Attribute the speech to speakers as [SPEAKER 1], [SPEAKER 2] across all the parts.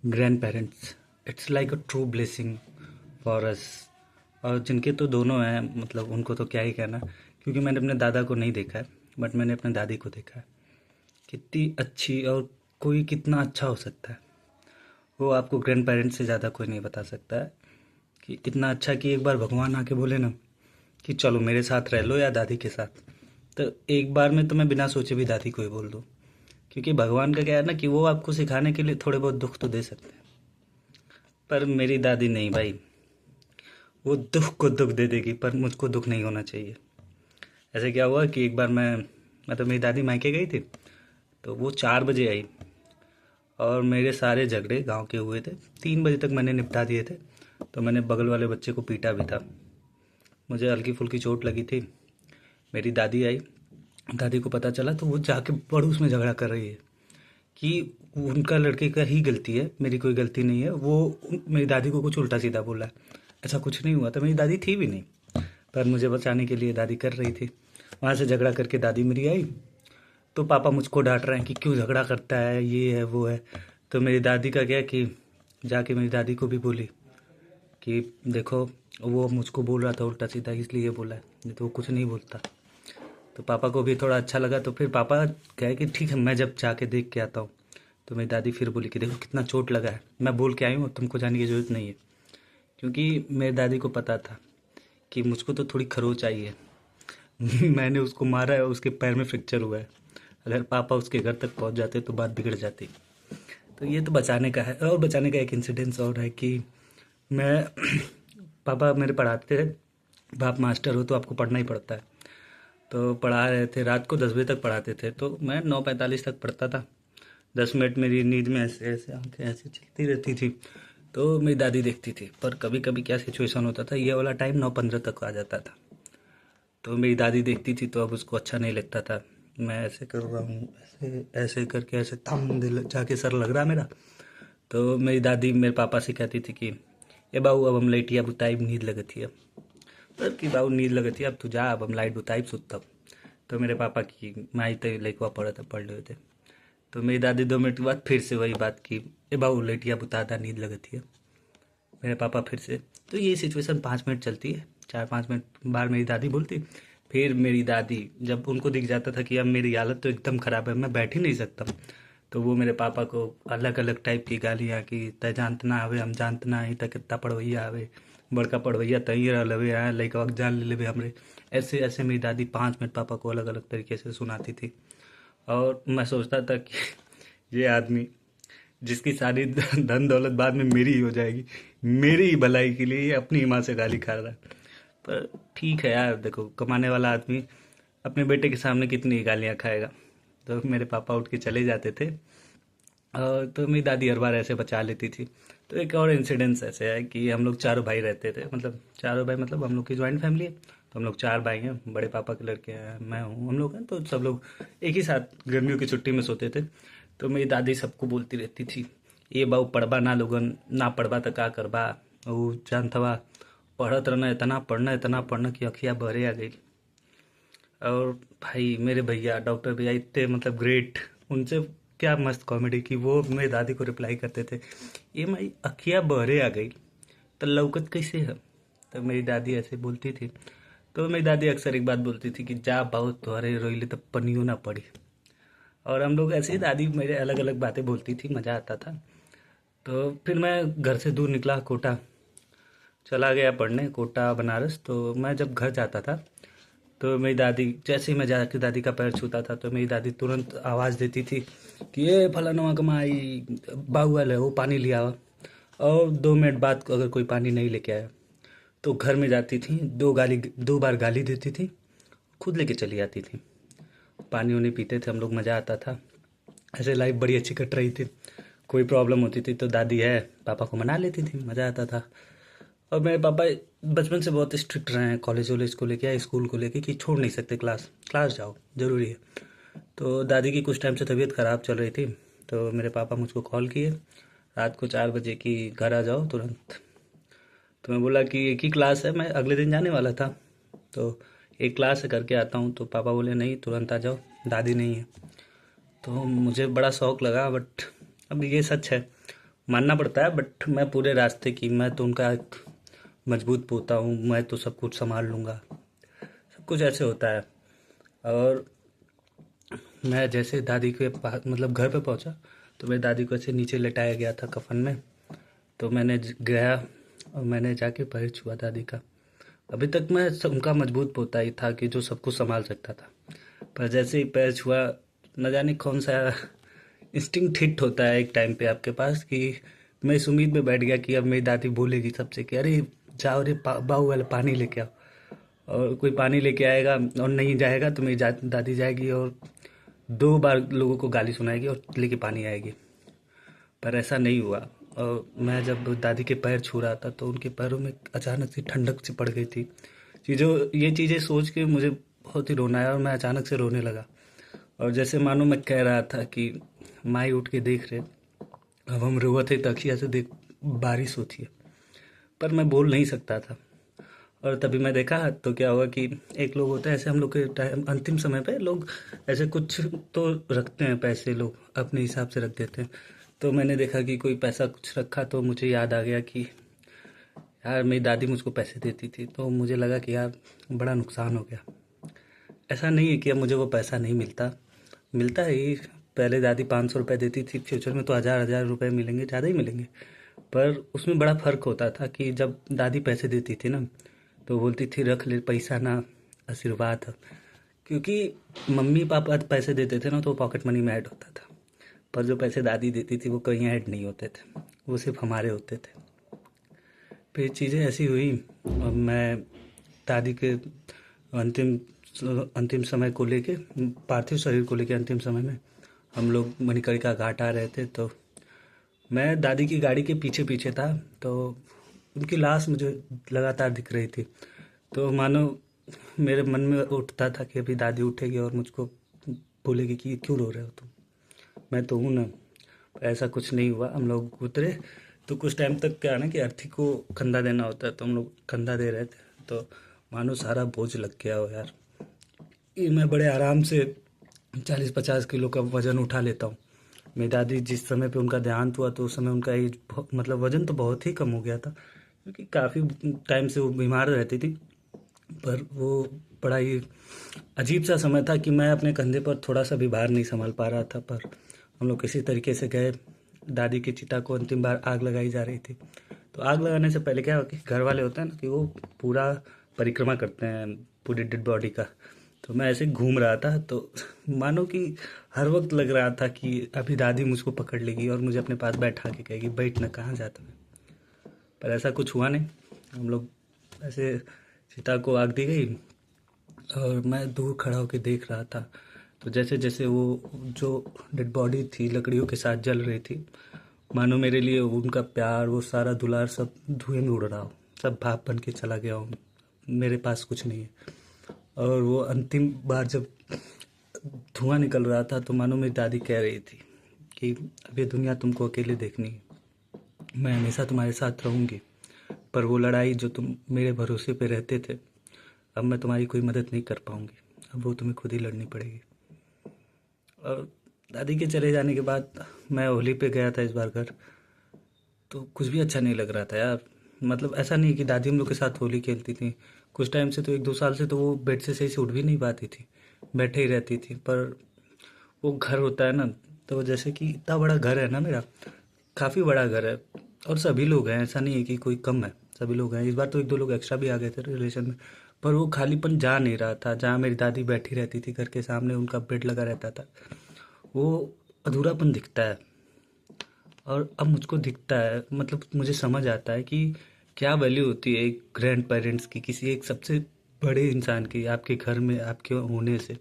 [SPEAKER 1] Grand parents, it's like a true blessing for us. और जिनके तो दोनों हैं, मतलब उनको तो क्या ही कहना, क्योंकि मैंने अपने दादा को नहीं देखा है, बट मैंने अपने दादी को देखा है। कितनी अच्छी, और कोई कितना अच्छा हो सकता है वो आपको ग्रैंड पेरेंट्स से ज़्यादा कोई नहीं बता सकता है। कि इतना अच्छा कि एक बार भगवान आके बोले ना कि चलो मेरे साथ रह लो या दादी के साथ, तो एक बार में तो मैं बिना सोचे भी दादी को ही बोल दूँ। क्योंकि भगवान का क्या है ना कि वो आपको सिखाने के लिए थोड़े बहुत दुख तो दे सकते हैं, पर मेरी दादी नहीं भाई। वो दुख को दुख दे देगी, पर मुझको दुख नहीं होना चाहिए। ऐसे क्या हुआ कि एक बार मैं मतलब मेरी दादी मायके गई थी, तो वो 4 बजे आई, और मेरे सारे झगड़े गांव के हुए थे। 3 बजे तक मैंने निपटा दिए थे। तो मैंने बगल वाले बच्चे को पीटा भी था। मुझे हल्की फुल्की चोट लगी थी। मेरी दादी आई, दादी को पता चला तो वो जाके पड़ोस में झगड़ा कर रही है कि उनका लड़के का ही गलती है, मेरी कोई गलती नहीं है। वो मेरी दादी को कुछ उल्टा सीधा बोला। ऐसा कुछ नहीं हुआ था, मेरी दादी थी भी नहीं, पर मुझे बचाने के लिए दादी कर रही थी। वहाँ से झगड़ा करके दादी मेरी आई, तो पापा मुझको डांट रहे हैं कि क्यों झगड़ा करता है, ये है वो है। तो मेरी दादी का क्या कि जाके मेरी दादी को भी बोली कि देखो, वो मुझको बोल रहा था उल्टा सीधा, इसलिए बोला है, नहीं तो वो कुछ नहीं बोलता। तो पापा को भी थोड़ा अच्छा लगा, तो फिर पापा कहे कि ठीक है, मैं जब जाके देख के आता हूँ। तो मेरी दादी फिर बोली कि देखो कितना चोट लगा है, मैं बोल के आई हूँ, तुमको जाने की ज़रूरत नहीं है। क्योंकि मेरी दादी को पता था कि मुझको तो थोड़ी खरोच आई है। मैंने उसको मारा है, उसके पैर में फ्रैक्चर हुआ है। अगर पापा उसके घर तक पहुंच जाते तो बात बिगड़ जाती। तो ये तो बचाने का है। और बचाने का एक इंसिडेंस और है कि मैं पापा मेरे पढ़ाते थे। बाप मास्टर हो तो आपको पढ़ना ही पड़ता है। तो पढ़ा रहे थे, रात को 10 बजे तक पढ़ाते थे, तो मैं 9:45 तक पढ़ता था। 10 मिनट मेरी नींद में ऐसे ऐसे आंखें ऐसे चलती रहती थी। तो मेरी दादी देखती थी, पर कभी कभी क्या सिचुएशन होता था, ये वाला टाइम 9:15 तक आ जाता था। तो मेरी दादी देखती थी, तो अब उसको अच्छा नहीं लगता था। मैं ऐसे कर रहा हूँ, ऐसे ऐसे करके, ऐसे थम दिल जाके सर लग रहा मेरा। तो मेरी दादी मेरे पापा से कहती थी कि ए बाबू अब हम लाइटिया बुताई नींद लगती है। मतलब कि बाबू नींद लगती है, अब तू जा, अब हम लाइट बुताई सुत तब। तो मेरे पापा की माई तो लइकवा पढ़े थे, पढ़ रहे थे। तो मेरी दादी 2 मिनट के बाद फिर से वही बात की, ए बाबू लाइटिया बुता दा, नींद लगती है। मेरे पापा फिर से। तो ये सिचुएशन 5 मिनट चलती है, 4-5 मिनट बार मेरी दादी बोलती। फिर मेरी दादी जब उनको दिख जाता था कि अब मेरी हालत तो एकदम ख़राब है, मैं बैठ ही नहीं सकता, तो वो मेरे पापा को अलग अलग टाइप की गालियाँ कि तय जानत ना आवे, हम जानत ना ही, तय कितना पढ़वैया आवे, बड़का पढ़वैया तई रहलवे आए, लइकवा के जान ले लेवे हमरे। ऐसे ऐसे मेरी दादी 5 मिनट पापा को अलग अलग तरीके से सुनाती थी। और मैं सोचता था कि ये आदमी, जिसकी सारी धन दौलत बाद में मेरी ही हो जाएगी, मेरी ही भलाई के लिए ये अपनी माँ से गाली खा रहा है। पर ठीक है यार, देखो कमाने वाला आदमी अपने बेटे के सामने कितनी गालियाँ खाएगा। तो मेरे पापा उठ के चले जाते थे, और तो मेरी दादी हर बार ऐसे बचा लेती थी। तो एक और इंसिडेंस ऐसे है कि हम लोग चारों भाई रहते थे, मतलब चारों भाई, मतलब हम लोग की ज्वाइंट फैमिली है। तो हम लोग 4 भाई हैं, बड़े पापा के लड़के हैं, मैं हूँ, हम लोग हैं, तो सब लोग एक ही साथ गर्मियों की छुट्टी में सोते थे। तो मेरी दादी सबको बोलती रहती थी, ये बाऊ पढ़बा ना लोगन, ना पढ़बा तो का करबा, वो जानत हवा, पढ़त रहना, इतना पढ़ना कि अखिया बहरे आ गई। और भाई मेरे भैया, डॉक्टर भैया इतने मतलब ग्रेट, उनसे क्या मस्त कॉमेडी की, वो मेरी दादी को रिप्लाई करते थे, ये माई अखिया बहरे आ गई तो लौकत कैसे है। तो मेरी दादी ऐसे बोलती थी। तो मेरी दादी अक्सर एक बात बोलती थी कि जा बहुत तुम्हारे रोइले तब पनियो ना पड़ी। और हम लोग ऐसे ही, दादी मेरे अलग अलग बातें बोलती थी, मज़ा आता था। तो फिर मैं घर से दूर निकला, कोटा चला गया पढ़ने, कोटा बनारस। तो मैं जब घर जाता था, तो मेरी दादी जैसे ही मैं जाके दादी का पैर छूता था, तो मेरी दादी तुरंत आवाज़ देती थी कि ये फलाना कमाई बाहुअल है, वो पानी लिया आवा। और 2 मिनट बाद अगर कोई पानी नहीं लेके आया, तो घर में जाती थी, 2 बार गाली देती थी, खुद लेके चली आती थी। पानी उन्हें पीते थे हम लोग, मज़ा आता था। ऐसे लाइफ बड़ी अच्छी कट रही थी। कोई प्रॉब्लम होती थी तो दादी है पापा को मना लेती थी, मज़ा आता था। और मेरे पापा बचपन से बहुत स्ट्रिक्ट रहे हैं, कॉलेज वॉलेज को लेके या स्कूल को लेके, कि छोड़ नहीं सकते, क्लास क्लास जाओ, ज़रूरी है। तो दादी की कुछ टाइम से तबीयत ख़राब चल रही थी, तो मेरे पापा मुझको कॉल किए रात को 4 बजे कि घर आ जाओ तुरंत। तो मैं बोला कि एक ही क्लास है, मैं अगले दिन जाने वाला था, तो एक क्लास है, करके आता हूँ। तो पापा बोले नहीं, तुरंत आ जाओ, दादी नहीं है। तो मुझे बड़ा शौक लगा, बट अब ये सच है, मानना पड़ता है, बट मैं पूरे रास्ते की, मैं तो उनका एक मजबूत पोता हूँ, मैं तो सब कुछ संभाल लूँगा, सब कुछ ऐसे होता है। और मैं जैसे दादी के पास मतलब घर पे पहुंचा, तो मेरी दादी को ऐसे नीचे लेटाया गया था कफन में। तो मैंने गया और मैंने जाके पैर छुआ दादी का। अभी तक मैं उनका मजबूत पोता ही था कि जो सब कुछ संभाल सकता था। पर जैसे ही पैर छुआ, न जाने कौन सा इंस्टिंक्ट हिट होता है एक टाइम पे आपके पास कि मैं इस उम्मीद में बैठ गया कि अब मेरी दादी बोलेगी सबसे कि अरे जाओ रे बाऊ वाला पानी लेके आओ। और कोई पानी लेके आएगा और नहीं जाएगा तो मेरी दादी जाएगी और 2 बार लोगों को गाली सुनाएगी और लेके पानी आएगी। पर ऐसा नहीं हुआ। और मैं जब दादी के पैर छू रहा था तो उनके पैरों में अचानक से ठंडक सी पड़ गई थी। ये चीज़ें सोच के मुझे बहुत ही रोना आया और मैं अचानक से रोने लगा। और जैसे मानो मैं कह रहा था कि माई उठ के देख रहे, अब हम रोवत है तकिया से देख, बारिश होती है। पर मैं बोल नहीं सकता था। और तभी मैं देखा तो क्या हुआ कि एक लोग होते हैं ऐसे, हम लोग के टाइम अंतिम समय पे लोग ऐसे कुछ तो रखते हैं, पैसे लोग अपने हिसाब से रख देते हैं। तो मैंने देखा कि कोई पैसा कुछ रखा, तो मुझे याद आ गया कि यार मेरी दादी मुझको पैसे देती थी। तो मुझे लगा कि यार बड़ा नुकसान हो गया। ऐसा नहीं है कि अब मुझे वो पैसा नहीं मिलता, मिलता है ही। पहले दादी 500 रुपये देती थी, फ्यूचर में तो हज़ार हज़ार रुपये मिलेंगे, ज़्यादा ही मिलेंगे। पर उसमें बड़ा फ़र्क होता था कि जब दादी पैसे देती थी ना, तो बोलती थी रख ले, पैसा ना आशीर्वाद है। क्योंकि मम्मी पापा पैसे देते थे ना तो पॉकेट मनी में ऐड होता था। पर जो पैसे दादी देती थी वो कहीं ऐड नहीं होते थे, वो सिर्फ हमारे होते थे। फिर चीज़ें ऐसी हुई और मैं दादी के अंतिम अंतिम समय को लेके, पार्थिव शरीर को लेके अंतिम समय में हम लोग मणिकर्णिका घाट आ रहे थे। तो मैं दादी की गाड़ी के पीछे पीछे था। तो उनकी लाश मुझे लगातार दिख रही थी। तो मानो मेरे मन में उठता था कि अभी दादी उठेगी और मुझको बोलेगी कि क्यों रो रहे हो तुम, मैं तो हूँ ना। पर ऐसा कुछ नहीं हुआ। हम लोग उतरे तो कुछ टाइम तक क्या है ना कि अर्थी को कंधा देना होता है, तो हम लोग कंधा दे रहे थे। तो मानो सारा बोझ लग गया हो यार। ये मैं बड़े आराम से 40-50 किलो का वजन उठा लेता हूँ। मेरी दादी जिस समय पे उनका देहांत हुआ तो उस समय उनका एज मतलब वजन तो बहुत ही कम हो गया था, क्योंकि काफ़ी टाइम से वो बीमार रहती थी। पर वो बड़ा ही अजीब सा समय था कि मैं अपने कंधे पर थोड़ा सा भी भार नहीं संभाल पा रहा था। पर हम लोग किसी तरीके से गए। दादी की चिता को अंतिम बार आग लगाई जा रही थी। तो आग लगाने से पहले क्या हुआ कि घर वाले होते हैं ना कि वो पूरा परिक्रमा करते हैं पूरी डेड बॉडी का। तो मैं ऐसे घूम रहा था तो मानो कि हर वक्त लग रहा था कि अभी दादी मुझको पकड़ लेगी और मुझे अपने पास बैठा के कहेगी बैठ ना, कहाँ जाता है। पर ऐसा कुछ हुआ नहीं। हम लोग ऐसे चिता को आग दी गई और मैं दूर खड़ा होकर देख रहा था। तो जैसे जैसे वो जो डेड बॉडी थी लकड़ियों के साथ जल रही थी, मानो मेरे लिए उनका प्यार, वो सारा दुलार सब धुएं में उड़ रहा हो, सब भाप बन के चला गया हूँ, मेरे पास कुछ नहीं है। और वो अंतिम बार जब धुआं निकल रहा था तो मानो मेरी दादी कह रही थी कि अब ये दुनिया तुमको अकेले देखनी है, मैं हमेशा तुम्हारे साथ रहूंगी। पर वो लड़ाई जो तुम मेरे भरोसे पे रहते थे, अब मैं तुम्हारी कोई मदद नहीं कर पाऊंगी, अब वो तुम्हें खुद ही लड़नी पड़ेगी। और दादी के चले जाने के बाद मैं होली पे गया था इस बार घर। तो कुछ भी अच्छा नहीं लग रहा था यार। मतलब ऐसा नहीं कि दादी हम लोग के साथ होली खेलती थी, कुछ टाइम से तो 1-2 साल से तो वो बेड से सही से उठ भी नहीं पाती थी, बैठे ही रहती थी। पर वो घर होता है ना, तो जैसे कि इतना बड़ा घर है ना मेरा, काफ़ी बड़ा घर है और सभी लोग हैं, ऐसा नहीं है कि कोई कम है, सभी लोग हैं। इस बार तो 1-2 लोग एक्स्ट्रा भी आ गए थे रिलेशन में। पर वो खालीपन जा नहीं रहा था। जहाँ मेरी दादी बैठी रहती थी घर के सामने, उनका बेड लगा रहता था, वो अधूरापन दिखता है। और अब मुझको दिखता है, मतलब मुझे समझ आता है कि क्या वैल्यू होती है एक ग्रैंड पेरेंट्स की, किसी एक सबसे बड़े इंसान की आपके घर में आपके होने से।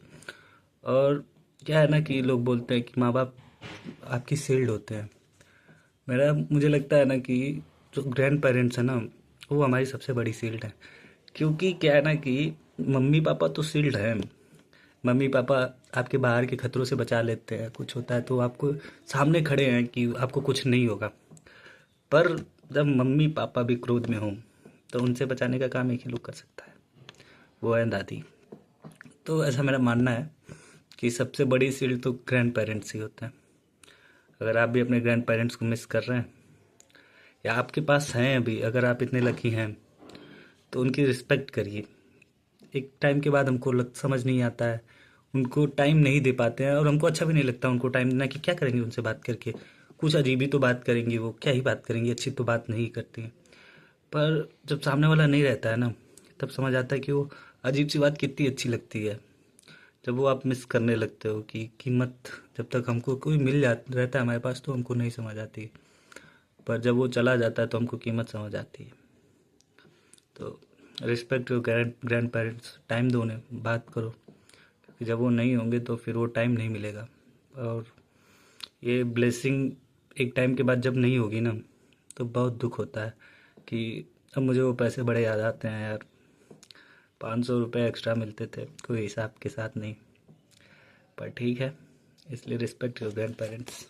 [SPEAKER 1] और क्या है ना कि लोग बोलते हैं कि माँ बाप आपकी शील्ड होते हैं। मेरा मुझे लगता है ना कि जो ग्रैंड पेरेंट्स है ना, वो हमारी सबसे बड़ी शील्ड है। क्योंकि क्या है ना कि मम्मी पापा तो शील्ड है। मम्मी पापा आपके बाहर के खतरों से बचा लेते हैं, कुछ होता है तो आपको सामने खड़े हैं कि आपको कुछ नहीं होगा। पर जब मम्मी पापा भी क्रोध में हों तो उनसे बचाने का काम एक ही लोग कर सकता है, वो है दादी। तो ऐसा मेरा मानना है कि सबसे बड़ी शील्ड तो ग्रैंड पेरेंट्स ही होते हैं। अगर आप भी अपने ग्रैंड पेरेंट्स को मिस कर रहे हैं या आपके पास हैं अभी, अगर आप इतने लकी हैं तो उनकी रिस्पेक्ट करिए। एक टाइम के बाद हमको समझ नहीं आता है, उनको टाइम नहीं दे पाते हैं, और हमको अच्छा भी नहीं लगता उनको टाइम देना, कि क्या करेंगे उनसे बात करके, कुछ अजीब ही तो बात करेंगी वो, क्या ही बात करेंगी, अच्छी तो बात नहीं करती हैं। पर जब सामने वाला नहीं रहता है ना, तब समझ आता है कि वो अजीब सी बात कितनी अच्छी लगती है। जब वो आप मिस करने लगते हो कि कीमत, जब तक हमको कोई मिल जा रहता है हमारे पास तो हमको नहीं समझ आती, पर जब वो चला जाता है तो हमको कीमत समझ आती है। तो respect your grand parents, time दो उन्हें, बात करो, क्योंकि जब वो नहीं होंगे तो फिर वो टाइम नहीं मिलेगा। और ये ब्लेसिंग एक टाइम के बाद जब नहीं होगी ना, तो बहुत दुख होता है कि अब मुझे वो पैसे बड़े याद आते हैं यार, 500 रुपये एक्स्ट्रा मिलते थे, कोई हिसाब के साथ नहीं। पर ठीक है, इसलिए रिस्पेक्ट योर ग्रैंड पेरेंट्स।